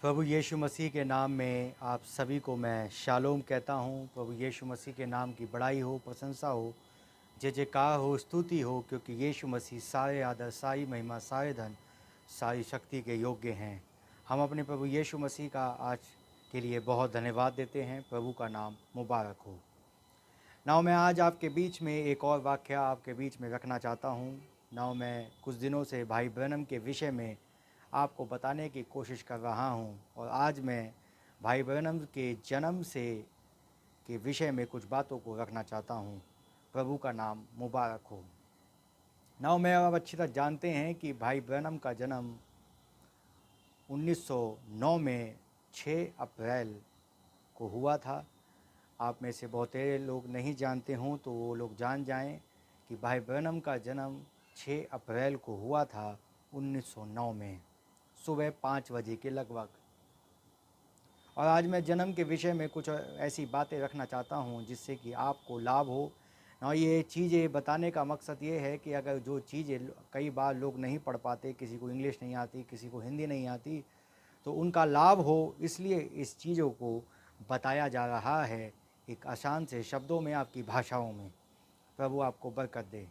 प्रभु यीशु मसीह के नाम में आप सभी को मैं शालोम कहता हूँ। प्रभु यीशु मसीह के नाम की बड़ाई हो, प्रशंसा हो, जय जयकार हो, स्तुति हो, क्योंकि यीशु मसीह सारे आदर, सारी महिमा, सारे धन, सारी शक्ति के योग्य हैं। हम अपने प्रभु यीशु मसीह का आज के लिए बहुत धन्यवाद देते हैं। प्रभु का नाम मुबारक हो। नाउ मैं आज आपके बीच में एक और वाक़या आपके बीच में रखना चाहता हूँ। नाउ मैं कुछ दिनों से भाई ब्रैनम के विषय में आपको बताने की कोशिश कर रहा हूँ और आज मैं भाई ब्रैनम के जन्म से के विषय में कुछ बातों को रखना चाहता हूँ। प्रभु का नाम मुबारक हो। नाउ मैं आप अच्छी तरह जानते हैं कि भाई ब्रैनम का जन्म 1909 में 6 अप्रैल को हुआ था। आप में से बहुतेरे लोग नहीं जानते हों तो वो लोग जान जाएं कि भाई ब्रैनम का जन्म 6 अप्रैल को हुआ था 1909 में सुबह 5 बजे के लगभग। और आज मैं जन्म के विषय में कुछ ऐसी बातें रखना चाहता हूं जिससे कि आपको लाभ हो। और ये चीज़ें बताने का मकसद ये है कि अगर जो चीज़ें कई बार लोग नहीं पढ़ पाते, किसी को इंग्लिश नहीं आती, किसी को हिंदी नहीं आती, तो उनका लाभ हो, इसलिए इस चीज़ों को बताया जा रहा है एक आसान से शब्दों में, आपकी भाषाओं में। प्रभु आपको बरकत दे।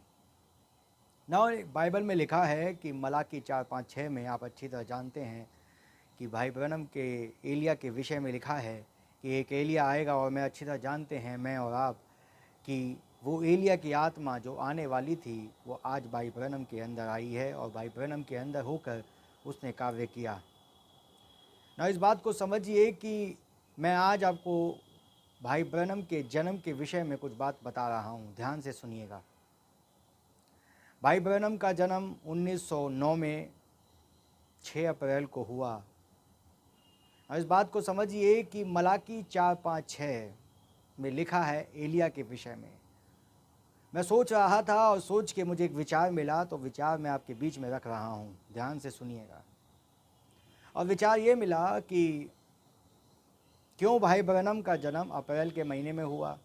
ना बाइबल में लिखा है कि मलाकी 4:5-6 में आप अच्छी तरह जानते हैं कि भाई ब्रैनम के एलिया के विषय में लिखा है कि एक एलिया आएगा। और मैं अच्छी तरह जानते हैं, मैं और आप, कि वो एलिया की आत्मा जो आने वाली थी वो आज भाई ब्रैनम के अंदर आई है और भाई ब्रैनम के अंदर होकर उसने कार्य किया। ना इस बात को समझिए कि मैं आज आपको भाई ब्रैनम के जन्म के विषय में कुछ बात बता रहा हूँ। ध्यान से सुनिएगा। भाई ब्रैनम का जन्म 1909 में 6 अप्रैल को हुआ। और इस बात को समझिए कि मलाकी 4:5-6 में लिखा है एलिया के विषय में। मैं सोच रहा था और सोच के मुझे एक विचार मिला, तो विचार मैं आपके बीच में रख रहा हूँ। ध्यान से सुनिएगा। और विचार ये मिला कि क्यों भाई ब्रैनम का जन्म अप्रैल के महीने में हुआ,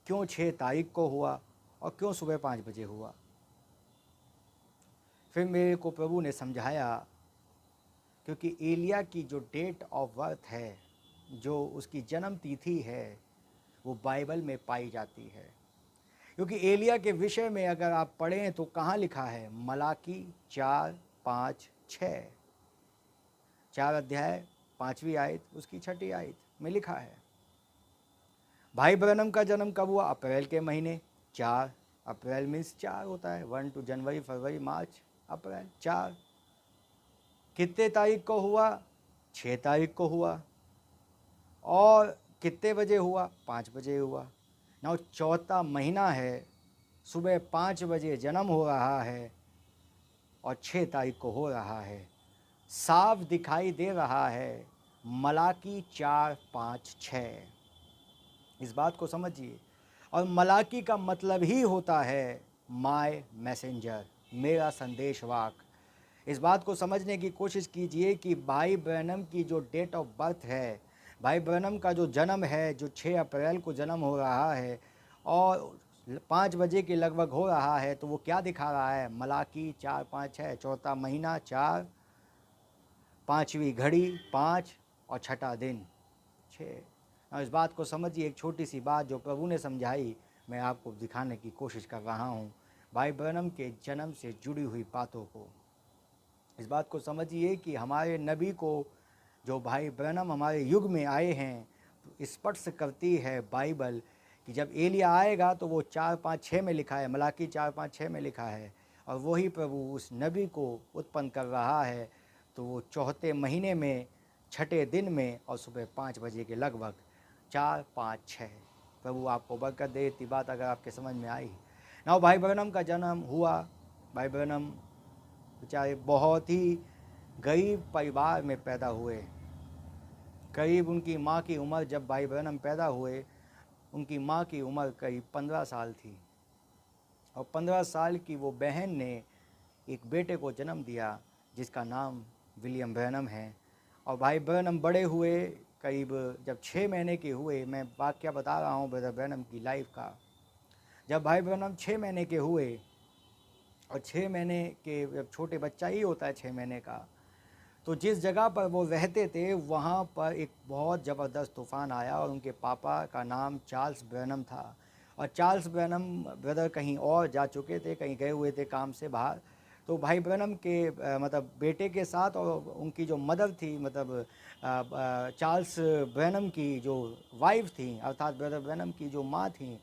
क्यों 6 तारीख को हुआ और क्यों सुबह 5 बजे हुआ। फिर मेरे को प्रभु ने समझाया, क्योंकि एलिया की जो डेट ऑफ बर्थ है, जो उसकी जन्म तिथि है, वो बाइबल में पाई जाती है। क्योंकि एलिया के विषय में अगर आप पढ़ें तो कहाँ लिखा है? मलाकी 4:5-6, 4 अध्याय 5वीं आयत, उसकी 6ठी आयत में लिखा है। भाई ब्रैनम का जन्म कब हुआ? अप्रैल के महीने 4। अप्रैल मीन्स 4 होता है, 1 to जनवरी, फरवरी, मार्च, अप्रैल 4। कितने तारीख को हुआ? 6 तारीख को हुआ। और कितने बजे हुआ? 5 बजे हुआ। ना चौथा महीना है, सुबह 5 बजे जन्म हो रहा है और 6 तारीख को हो रहा है। साफ दिखाई दे रहा है मलाकी 4:5-6। इस बात को समझिए। और मलाकी का मतलब ही होता है माय मैसेंजर, मेरा संदेशवाहक। इस बात को समझने की कोशिश कीजिए कि भाई ब्रैनम की जो डेट ऑफ बर्थ है, भाई ब्रैनम का जो जन्म है, जो 6 अप्रैल को जन्म हो रहा है और 5 बजे के लगभग हो रहा है, तो वो क्या दिखा रहा है? मलाकी 4:5-6, चौथा महीना 4, 5वीं घड़ी 5 और 6ठा दिन 6। और इस बात को समझिए। एक छोटी सी बात जो प्रभु ने समझाई, मैं आपको दिखाने की कोशिश कर रहा हूँ, भाई ब्रैनम के जन्म से जुड़ी हुई बातों को। इस बात को समझिए कि हमारे नबी को, जो भाई ब्रैनम हमारे युग में आए हैं, स्पष्ट करती है बाइबल कि जब एलिया आएगा तो वो 4:5-6 में लिखा है, मलाकी 4:5-6 में लिखा है। और वही प्रभु उस नबी को उत्पन्न कर रहा है। तो वो चौथे महीने में 6ठे दिन में और सुबह 5 बजे के लगभग 4:5-6। प्रभु आपको बरकत दे। इतनी बात अगर आपके समझ में आई ना। भाई ब्रैनम का जन्म हुआ। भाई ब्रैनम बेचारे बहुत ही गरीब परिवार में पैदा हुए। करीब उनकी माँ की उम्र, जब भाई ब्रैनम पैदा हुए, उनकी माँ की उम्र करीब 15 साल थी। और 15 साल की वो बहन ने एक बेटे को जन्म दिया जिसका नाम विलियम ब्रैनम है। और भाई ब्रैनम बड़े हुए, करीब जब 6 महीने के हुए, मैं वाक़या बता रहा हूँ ब्रदर ब्रैनम की लाइफ का। जब भाई ब्रैनम 6 महीने के हुए, और 6 महीने के, जब छोटे बच्चा ही होता है 6 महीने का, तो जिस जगह पर वो रहते थे वहाँ पर एक बहुत ज़बरदस्त तूफ़ान आया और उनके पापा का नाम चार्ल्स ब्रैनम था। और चार्ल्स ब्रैनम ब्रदर कहीं और जा चुके थे, कहीं गए हुए थे काम से बाहर। तो भाई ब्रैनम के मतलब बेटे के साथ और उनकी जो मदर थी, मतलब चार्ल्स ब्रैनम की जो वाइफ थी, अर्थात ब्रदर ब्रैनम की जो माँ थी,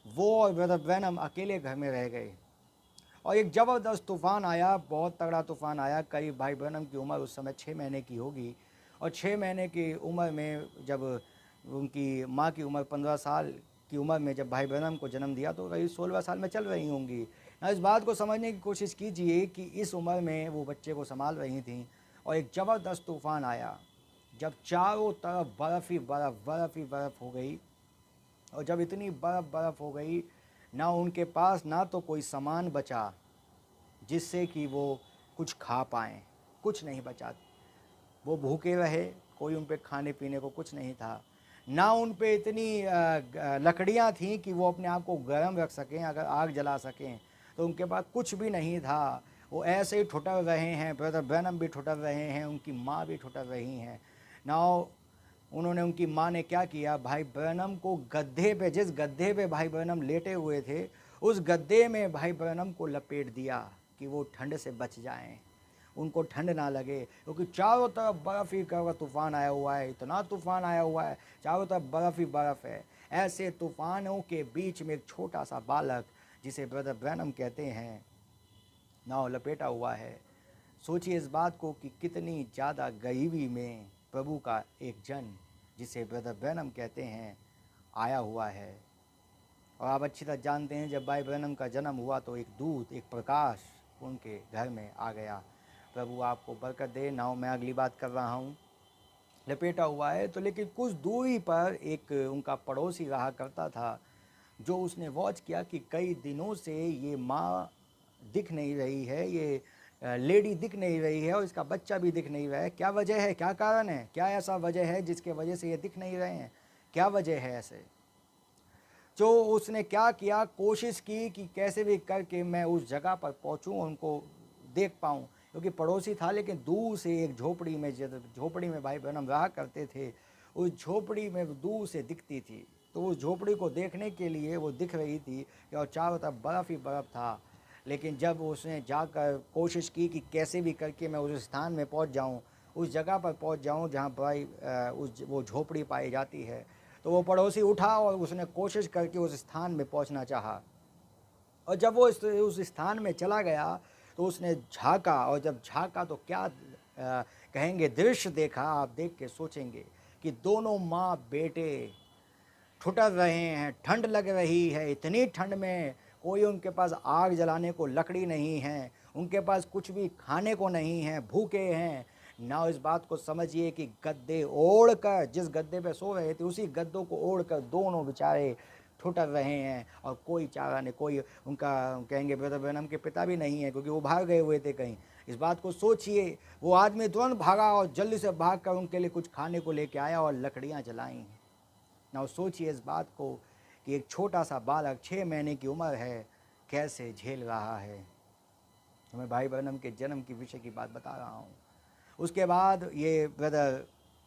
वो और ब्रदर ब्रैनम अकेले घर में रह गए। और एक ज़बरदस्त तूफ़ान आया, बहुत तगड़ा तूफ़ान आया। करीब भाई ब्रैनम की उम्र उस समय 6 महीने की होगी, और 6 महीने की उम्र में जब उनकी माँ की उम्र 15 साल की उम्र में जब भाई ब्रैनम को जन्म दिया, तो करीब 16 साल में चल रही होंगी। इस बात को समझने की कोशिश कीजिए कि इस उम्र में वो बच्चे को संभाल रही थीं, और एक ज़बरदस्त तूफ़ान आया जब चारों तरफ बर्फ़ ही बर्फ़, बर्फ़ ही बर्फ़ हो गई। और जब इतनी बर्फ़ हो गई, ना उनके पास ना तो कोई सामान बचा जिससे कि वो कुछ खा पाएँ, कुछ नहीं बचा। वो भूखे रहे, कोई उन पे खाने पीने को कुछ नहीं था। ना उन पे इतनी लकड़ियाँ थीं कि वो अपने आप को गर्म रख सकें, अगर आग जला सकें, तो उनके पास कुछ भी नहीं था। वो ऐसे ही ठुठर रहे हैं, ब्रदर ब्रैनम भी ठुठर रहे हैं, उनकी माँ भी ठुठर रही हैं। नाउ उन्होंने, उनकी माँ ने क्या किया, भाई ब्रैनम को गद्दे पे, जिस गद्दे पे भाई ब्रैनम लेटे हुए थे, उस गद्दे में भाई ब्रैनम को लपेट दिया कि वो ठंड से बच जाएं, उनको ठंड ना लगे, क्योंकि चारों तरफ बर्फ़ ही का तूफ़ान आया हुआ है। इतना तूफ़ान आया हुआ है, चारों तरफ बर्फ़ ही बर्फ़ है। ऐसे तूफ़ानों के बीच में एक छोटा सा बालक, जिसे ब्रदर ब्रैनम कहते हैं, नाव लपेटा हुआ है। सोचिए इस बात को कि कितनी ज़्यादा गरीबी में प्रभु का एक जन, जिसे ब्रदर ब्रैनम कहते हैं, आया हुआ है। और आप अच्छी तरह जानते हैं, जब भाई ब्रैनम का जन्म हुआ तो एक दूत, एक प्रकाश उनके घर में आ गया। प्रभु आपको बरकत दे। नाव मैं अगली बात कर रहा हूँ, लपेटा हुआ है तो, लेकिन कुछ दूरी पर एक उनका पड़ोसी रहा करता था, जो उसने वॉच किया कि कई दिनों से ये माँ दिख नहीं रही है, ये लेडी दिख नहीं रही है, और इसका बच्चा भी दिख नहीं रहा है। क्या वजह है, क्या कारण है, क्या ऐसा वजह है जिसके वजह से ये दिख नहीं रहे हैं, क्या वजह है ऐसे। जो उसने क्या किया, कोशिश की कि कैसे भी करके मैं उस जगह पर पहुंचूं, उनको देख पाऊं, क्योंकि पड़ोसी था, लेकिन दूर से एक झोपड़ी में, जब झोपड़ी में भाई ब्रैनम रहा करते थे, उस झोपड़ी में दूर से दिखती थी। तो उस झोपड़ी को देखने के लिए वो दिख रही थी, और चारों तरफ बर्फ़ ही बर्फ़ था। लेकिन जब उसने जाकर कोशिश की कि कैसे भी करके मैं उस स्थान में पहुंच जाऊं, उस जगह पर पहुंच जाऊं जहां भाई वो झोपड़ी पाई जाती है, तो वो पड़ोसी उठा और उसने कोशिश करके उस स्थान में पहुंचना चाहा। और जब वो उस स्थान में चला गया, तो उसने झांका, और जब झांका तो क्या कहेंगे दृश्य देखा, आप देख के सोचेंगे कि दोनों माँ बेटे ठुठर रहे हैं, ठंड लग रही है। इतनी ठंड में कोई उनके पास आग जलाने को लकड़ी नहीं है, उनके पास कुछ भी खाने को नहीं है, भूखे हैं ना। इस बात को समझिए कि गद्दे ओढ़ कर, जिस गद्दे पे सो रहे थे, उसी गद्दों को ओढ़ कर दोनों बेचारे ठुठर रहे हैं, और कोई चारा नहीं। कोई उनका, कहेंगे ब्रदर ब्रैनम के पिता भी नहीं है, क्योंकि वो भाग गए हुए थे कहीं। इस बात को सोचिए, वो आदमी तुरंत भागा और जल्दी से भाग कर उनके लिए कुछ खाने को लेके आया और लकड़ियाँ जलाई। ना सोचिए इस बात को कि एक छोटा सा बालक 6 महीने की उम्र है, कैसे झेल रहा है। मैं भाई ब्रैनम के जन्म की विषय की बात बता रहा हूँ। उसके बाद ये ब्रदर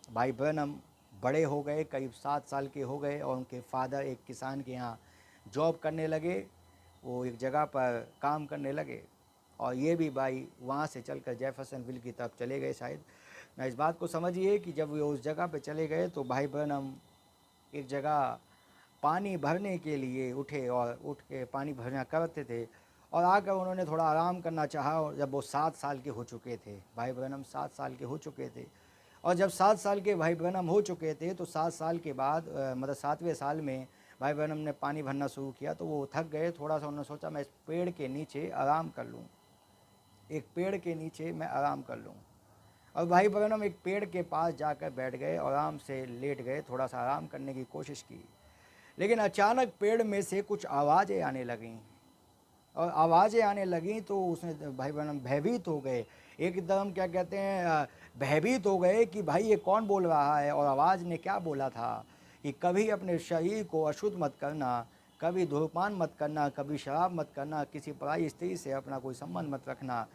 भाई ब्रैनम बड़े हो गए, करीब 7 साल के हो गए, और उनके फादर एक किसान के यहाँ जॉब करने लगे, वो एक जगह पर काम करने लगे। और ये भी भाई वहाँ से चलकर जेफरसनविल की तरफ चले गए शायद। ना इस बात को समझिए कि जब वे उस जगह पर चले गए, तो भाई ब्रैनम एक जगह पानी भरने के लिए उठे, और उठ के पानी भरना करते थे, और आकर उन्होंने थोड़ा आराम करना चाहा। और जब वो 7 साल के हो चुके थे, भाई ब्रैनम 7 साल के हो चुके थे, और जब 7 साल के भाई ब्रैनम हो चुके थे, तो 7 साल के बाद मतलब 7वें साल में भाई ब्रैनम ने पानी भरना शुरू किया। तो वो थक गए थोड़ा सा, उन्होंने सोचा मैं इस पेड़ के नीचे आराम कर लूँ, एक पेड़ के नीचे मैं आराम कर लूँ। और भाई ब्रैनम एक पेड़ के पास जाकर बैठ गए और आराम से लेट गए, थोड़ा सा आराम करने की कोशिश की। लेकिन अचानक पेड़ में से कुछ आवाज़ें आने लगीं, और आवाज़ें आने लगीं तो उसने, भाई ब्रैनम भयभीत हो गए, एकदम क्या कहते हैं, भयभीत हो गए कि भाई ये कौन बोल रहा है। और आवाज़ ने क्या बोला था कि कभी अपने शरीर को अशुद्ध मत करना, कभी धूम्रपान मत करना, कभी शराब मत करना, किसी पराई स्त्री से अपना कोई संबंध मत रखना,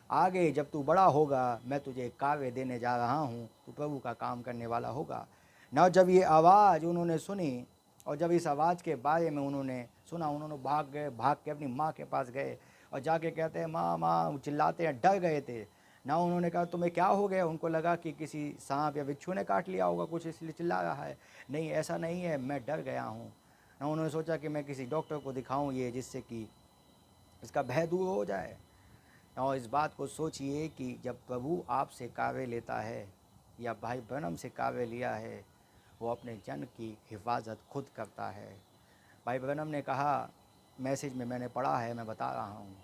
आगे जब तू बड़ा होगा मैं तुझे कार्य देने जा रहा हूँ, तू प्रभु का काम करने वाला होगा। ना जब ये आवाज़ उन्होंने सुनी और जब इस आवाज़ के बारे में उन्होंने सुना, उन्होंने भाग के अपनी माँ के पास गए और जाके कहते हैं माँ माँ, चिल्लाते हैं, डर गए थे ना। उन्होंने कहा तुम्हें क्या हो गया? उनको लगा कि किसी सांप या बिच्छू ने काट लिया होगा कुछ, इसलिए चिल्ला रहा है। नहीं, ऐसा नहीं है, मैं डर गया हूँ ना। उन्होंने सोचा कि मैं किसी डॉक्टर को दिखाऊं ये, जिससे कि इसका भय दूर हो जाए। और इस बात को सोचिए कि जब प्रभु आपसे कार्य लेता है या भाई ब्रनम से कार्य लिया है, वो अपने जन की हिफाजत खुद करता है। भाई ब्रनम ने कहा, मैसेज में मैंने पढ़ा है, मैं बता रहा हूँ,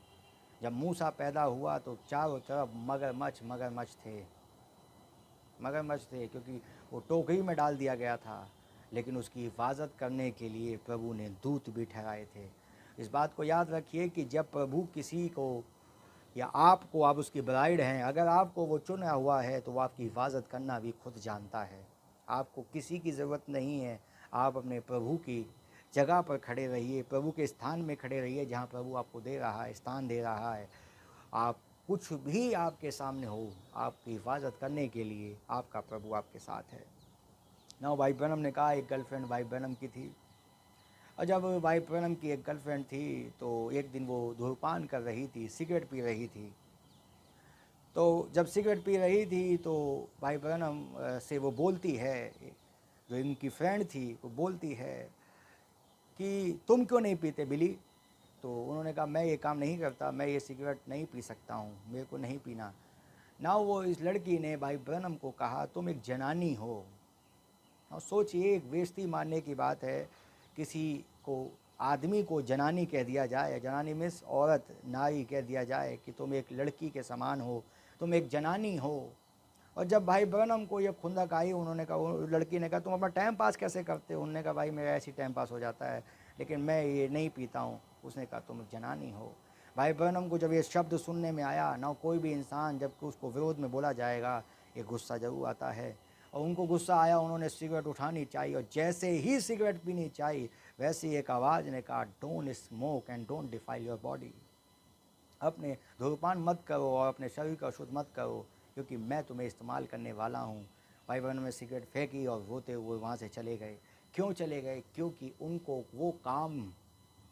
जब मूसा पैदा हुआ तो चारों तरफ मगरमच्छ थे, क्योंकि वो टोकरी में डाल दिया गया था। लेकिन उसकी हिफाजत करने के लिए प्रभु ने दूत भी ठहराए थे। इस बात को याद रखिए कि जब प्रभु किसी को या आपको, आप उसकी ब्राइड हैं, अगर आपको वो चुना हुआ है तो वो आपकी हिफाजत करना भी खुद जानता है। आपको किसी की ज़रूरत नहीं है। आप अपने प्रभु की जगह पर खड़े रहिए, प्रभु के स्थान में खड़े रहिए जहाँ प्रभु आपको दे रहा है, स्थान दे रहा है। आप कुछ भी आपके सामने हो, आपकी हिफाजत करने के लिए आपका प्रभु आपके साथ है। ना भाई ब्रनम ने कहा, एक गर्लफ्रेंड भाई ब्रनम की थी, और जब भाई ब्रनम की एक गर्लफ्रेंड थी तो एक दिन वो धूम्रपान कर रही थी, सिगरेट पी रही थी। तो जब सिगरेट पी रही थी तो भाई ब्रनम से वो बोलती है, जो इनकी फ्रेंड थी, वो बोलती है कि तुम क्यों नहीं पीते बिली? तो उन्होंने कहा मैं ये काम नहीं करता, मैं ये सिगरेट नहीं पी सकता हूँ, मेरे को नहीं पीना ना। वो इस लड़की ने भाई ब्रनम को कहा तुम एक जनानी हो। और सोचिए, एक बेइज्जती मानने की बात है, किसी को, आदमी को जनानी कह दिया जाए, जनानी मीन्स औरत, नारी कह दिया जाए कि तुम एक लड़की के समान हो, तुम एक जनानी हो। और जब भाई ब्रनम को ये खुंदक आई, उन्होंने कहा, वो लड़की ने कहा तुम अपना टाइम पास कैसे करते हो? उन्होंने कहा भाई मेरा ऐसी टाइम पास हो जाता है, लेकिन मैं ये नहीं पीता हूँ। उसने कहा तुम जनानी हो। भाई ब्रनम को जब ये शब्द सुनने में आया ना, कोई भी इंसान जब उसको विरोध में बोला जाएगा, ये गुस्सा जरूर आता है। और उनको गुस्सा आया, उन्होंने सिगरेट उठानी चाहिए, और जैसे ही सिगरेट पीनी चाहिए वैसे ही एक आवाज़ ने कहा don't smoke and don't defile your body. अपने धूम्रपान मत करो और अपने शरीर का अशुद्ध मत करो, क्योंकि मैं तुम्हें इस्तेमाल करने वाला हूँ। भाई बहनों में सिगरेट फेंकी और रोते हुए वहाँ से चले गए। क्यों चले गए? क्योंकि उनको वो काम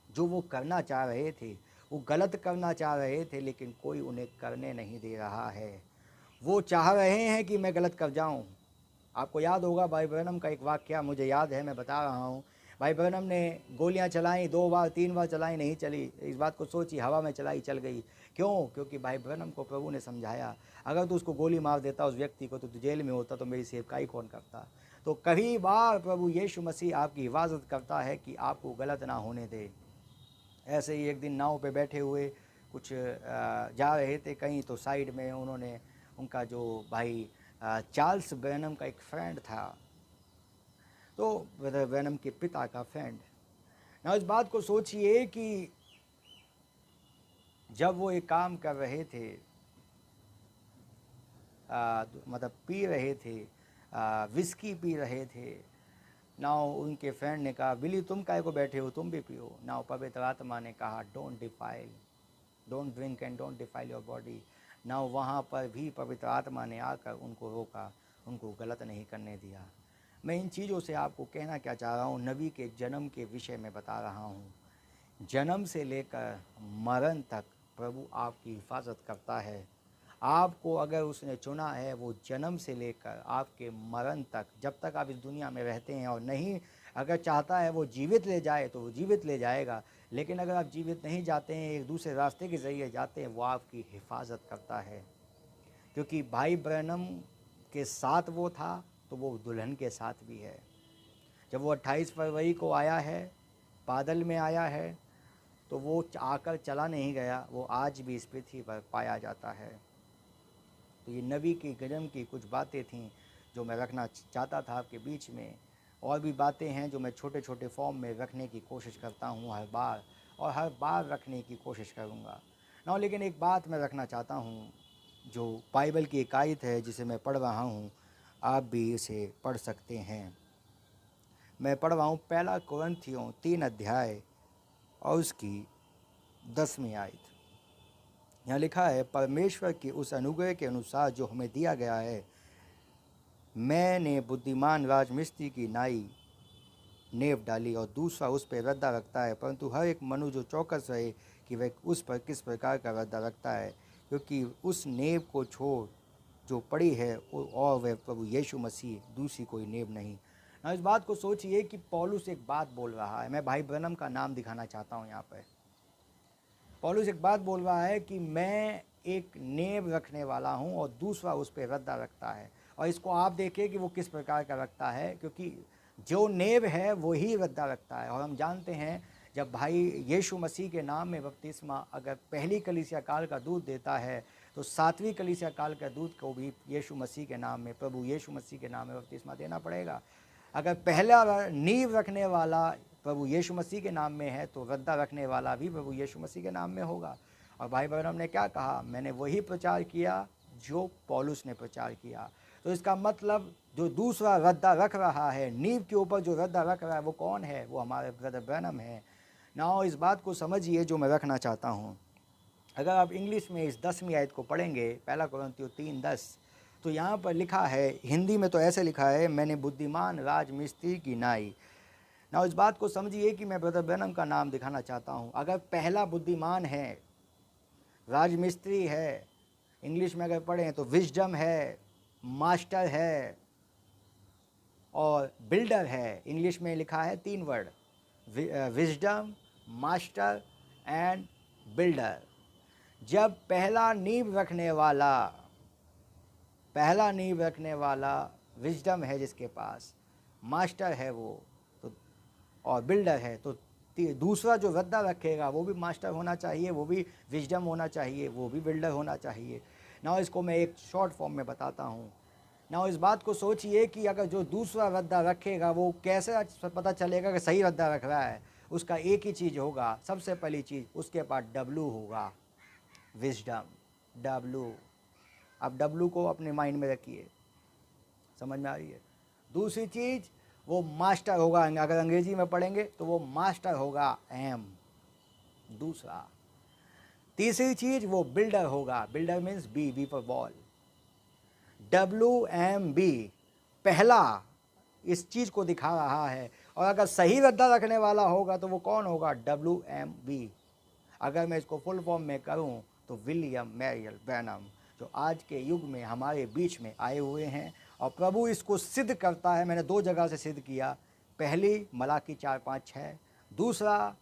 जो वो करना चाह रहे थे, वो गलत करना चाह रहे थे, लेकिन कोई उन्हें करने नहीं दे रहा है। वो चाह रहे हैं कि मैं गलत कर जाऊं। आपको याद होगा भाई ब्रनम का एक वाक़या, मुझे याद है, मैं बता रहा हूँ। भाई ब्रनम ने गोलियां चलाई, 2 बार 3 बार चलाई, नहीं चली। इस बात को सोची, हवा में चलाई, चल गई। क्यों? क्योंकि भाई ब्रनम को प्रभु ने समझाया, अगर तू उसको गोली मार देता उस व्यक्ति को, तो तू जेल में होता, तो मेरी सेवकाई कौन करता? तो कई बार प्रभु यीशु मसीह आपकी हिफाजत करता है कि आपको गलत ना होने दे। ऐसे ही एक दिन नाव पे बैठे हुए कुछ जा रहे थे कहीं, तो साइड में उन्होंने, उनका जो भाई चार्ल्स ब्रैनम का एक फ्रेंड था, तो ब्रदर ब्रैनम के पिता का फ्रेंड ना। इस बात को सोचिए कि जब वो एक काम कर रहे थे, मतलब पी रहे थे, विस्की पी रहे थे ना, उनके फ्रेंड ने कहा बिली तुम काहे को बैठे हो, तुम भी पियो ना। पवित्र आत्मा ने कहा don't drink and don't defile your body ना। वहाँ पर भी पवित्र आत्मा ने आकर उनको रोका, उनको गलत नहीं करने दिया। मैं इन चीज़ों से आपको कहना क्या चाह रहा हूँ, नबी के जन्म के विषय में बता रहा हूँ। जन्म से लेकर मरण तक प्रभु आपकी हिफाजत करता है। आपको अगर उसने चुना है, वो जन्म से लेकर आपके मरण तक, जब तक आप इस दुनिया में रहते हैं, और नहीं, अगर चाहता है वो जीवित ले जाए तो वो जीवित ले जाएगा। लेकिन अगर आप जीवित नहीं जाते हैं, एक दूसरे रास्ते के ज़रिए जाते हैं, वो आपकी हिफाजत करता है। क्योंकि भाई ब्रैनम के साथ वो था, तो वो दुल्हन के साथ भी है। जब वो 28 फरवरी को आया है, बादल में आया है, तो वो आकर चला नहीं गया, वो आज भी इस पृथ्वी पर पाया जाता है। तो ये नबी की गजम की कुछ बातें थीं जो मैं रखना चाहता था आपके बीच में। और भी बातें हैं जो मैं छोटे छोटे फॉर्म में रखने की कोशिश करता हूँ हर बार, और हर बार रखने की कोशिश करूँगा ना। लेकिन एक बात मैं रखना चाहता हूँ, जो बाइबल की एक आयत है जिसे मैं पढ़ रहा हूँ, आप भी इसे पढ़ सकते हैं। मैं पढ़ रहा हूँ 1 कुरिन्थियों 3 अध्याय और उसकी 10वीं आयत। यहाँ लिखा है, परमेश्वर की उस अनुग्रह के अनुसार जो हमें दिया गया है, मैंने बुद्धिमान राजमिस्त्री की नाई नेव डाली और दूसरा उस पर रद्दा रखता है, परंतु हर एक मनुष्य जो चौकस रहे कि वह उस पर किस प्रकार का रद्दा रखता है, क्योंकि उस नेव को छोड़ जो पड़ी है और वह प्रभु यीशु मसीह, दूसरी कोई नेव नहीं। ना इस बात को सोचिए कि पौलुस एक बात बोल रहा है, मैं भाई ब्रनम का नाम दिखाना चाहता हूँ यहाँ पर। पौलुस एक बात बोल रहा है कि मैं एक नेव रखने वाला हूँ और दूसरा उस पर रद्दा रखता है। और इसको आप देखिए कि वो किस प्रकार का रखता है, क्योंकि जो नेव है वो ही रद्दा रखता है। और हम जानते हैं जब भाई यीशु मसीह के नाम में बपतिस्मा अगर पहली कलीसिया काल का दूध देता है, तो सातवीं कलीसिया काल का दूध को भी यीशु मसीह के नाम में, प्रभु यीशु मसीह के नाम में बपतिस्मा देना पड़ेगा। अगर पहला नींव रखने वाला प्रभु यीशु मसीह के नाम में है, तो रद्दा रखने वाला भी प्रभु यीशु मसीह के नाम में होगा। और भाई ब्रनम ने क्या कहा, मैंने वही प्रचार किया जो पौलुस ने प्रचार किया। तो इसका मतलब जो दूसरा रद्दा रख रहा है, नींव के ऊपर जो रद्दा रख रहा है, वो कौन है? वो हमारे ब्रदर ब्रनम है। ना इस बात को समझिए जो मैं रखना चाहता हूँ। अगर आप इंग्लिश में इस 10वीं आयत को पढ़ेंगे, पहला कुरिन्थियों 3:10, तो यहाँ पर लिखा है, हिंदी में तो ऐसे लिखा है, मैंने बुद्धिमान राजमिस्त्री की नाई। ना इस बात को समझिए कि मैं ब्रदर ब्रनम का नाम दिखाना चाहता हूँ। अगर पहला बुद्धिमान है, राजमिस्त्री है, इंग्लिश में अगर पढ़ें तो विजडम है, मास्टर है और बिल्डर है। इंग्लिश में लिखा है 3 word, wisdom, master and builder. जब पहला नींव रखने वाला विजडम है जिसके पास, मास्टर है वो तो, और बिल्डर है, तो दूसरा जो रद्दा रखेगा वो भी मास्टर होना चाहिए, वो भी विजडम होना चाहिए, वो भी बिल्डर होना चाहिए। ना इसको मैं एक शॉर्ट फॉर्म में बताता हूँ। ना इस बात को सोचिए कि अगर जो दूसरा रद्दा रखेगा वो कैसे पता चलेगा कि सही रद्दा रख रहा है? उसका एक ही चीज़ होगा, सबसे पहली चीज़, उसके पास डब्लू होगा, विजडम, डब्लू। अब डब्लू को अपने माइंड में रखिए, समझ में आ रही है? दूसरी चीज़, वो मास्टर होगा, अगर अंग्रेजी में पढ़ेंगे तो वो मास्टर होगा, एम, दूसरा। तीसरी चीज़, वो बिल्डर होगा, builder means B for ball, WMB, पहला इस चीज़ को दिखा रहा है। और अगर सही रद्दा रखने वाला होगा तो वो कौन होगा? WMB। अगर मैं इसको फुल फॉर्म में करूं तो विलियम मैरियल ब्रैनम, जो आज के युग में हमारे बीच में आए हुए हैं। और प्रभु इसको सिद्ध करता है, मैंने 2 जगह से सिद्ध किया। पहली मलाकी 4:5-6, दूसरा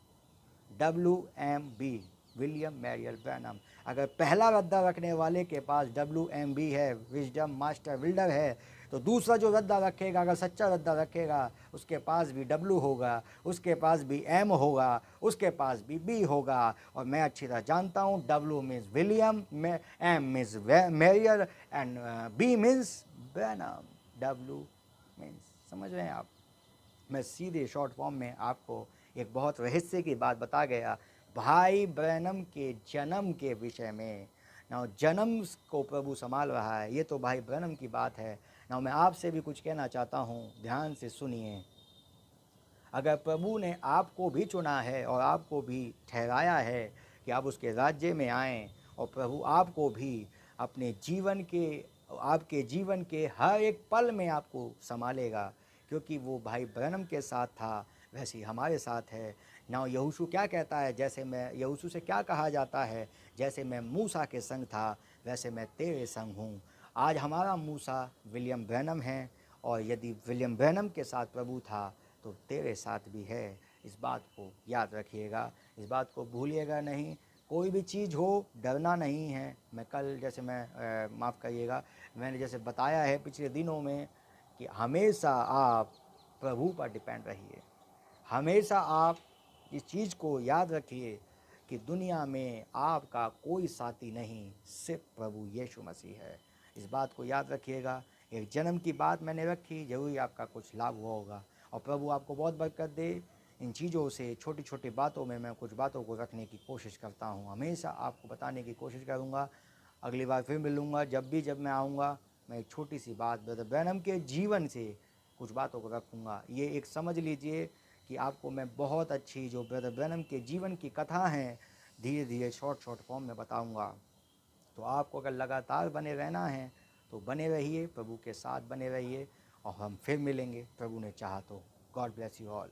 WMB, विलियम मैरियल ब्रैनम। अगर पहला रद्दा रखने वाले के पास WMB है, विजडम, मास्टर, बिल्डर है, तो दूसरा जो रद्दा रखेगा, अगर सच्चा रद्दा रखेगा, उसके पास भी W होगा, उसके पास भी M होगा, उसके पास भी B होगा। और मैं अच्छी तरह जानता हूँ, W means William, M means Meryl and B means Branham. W means, समझ रहे हैं आप? मैं सीधे शॉर्ट फॉर्म में आपको एक बहुत रहस्य की बात बता गया भाई ब्रैनम के जन्म के विषय में। ना जन्म को प्रभु संभाल रहा है, ये तो भाई ब्रैनम की बात है। ना मैं आपसे भी कुछ कहना चाहता हूँ, ध्यान से सुनिए। अगर प्रभु ने आपको भी चुना है और आपको भी ठहराया है कि आप उसके राज्य में आएँ, और प्रभु आपको भी अपने जीवन के, आपके जीवन के हर एक पल में आपको संभालेगा, क्योंकि वो भाई ब्रैनम के साथ था, वैसे ही हमारे साथ है। ना यहोशू क्या कहता है, जैसे मैं, यहोशू से क्या कहा जाता है, जैसे मैं मूसा के संग था वैसे मैं तेरे संग हूँ। आज हमारा मूसा विलियम ब्रैनम है, और यदि विलियम ब्रैनम के साथ प्रभु था तो तेरे साथ भी है। इस बात को याद रखिएगा, इस बात को भूलिएगा नहीं। कोई भी चीज़ हो, डरना नहीं है। मैं कल, जैसे मैं माफ़ करिएगा, मैंने जैसे बताया है पिछले दिनों में कि हमेशा आप प्रभु पर डिपेंड रहिए। हमेशा आप इस चीज़ को याद रखिए कि दुनिया में आपका कोई साथी नहीं, सिर्फ प्रभु यीशु मसीह है। इस बात को याद रखिएगा। एक जन्म की बात मैंने रखी, जरूरी आपका कुछ लाभ हुआ होगा, और प्रभु आपको बहुत बरकत दे। इन चीज़ों से, छोटी छोटी बातों में मैं कुछ बातों को रखने की कोशिश करता हूँ, हमेशा आपको बताने की कोशिश करूँगा। अगली बार फिर मिलूँगा, जब मैं आऊँगा, मैं एक छोटी सी बात ब्रदर ब्रैनम के जीवन से कुछ बातों को रखूँगा। ये एक समझ लीजिए कि आपको मैं बहुत अच्छी जो ब्रदर ब्रैनम के जीवन की कथा हैं, धीरे धीरे शॉर्ट फॉर्म में बताऊँगा। तो आपको अगर लगातार बने रहना है तो बने रहिए, प्रभु के साथ बने रहिए, और हम फिर मिलेंगे प्रभु ने चाहा तो। God bless you all.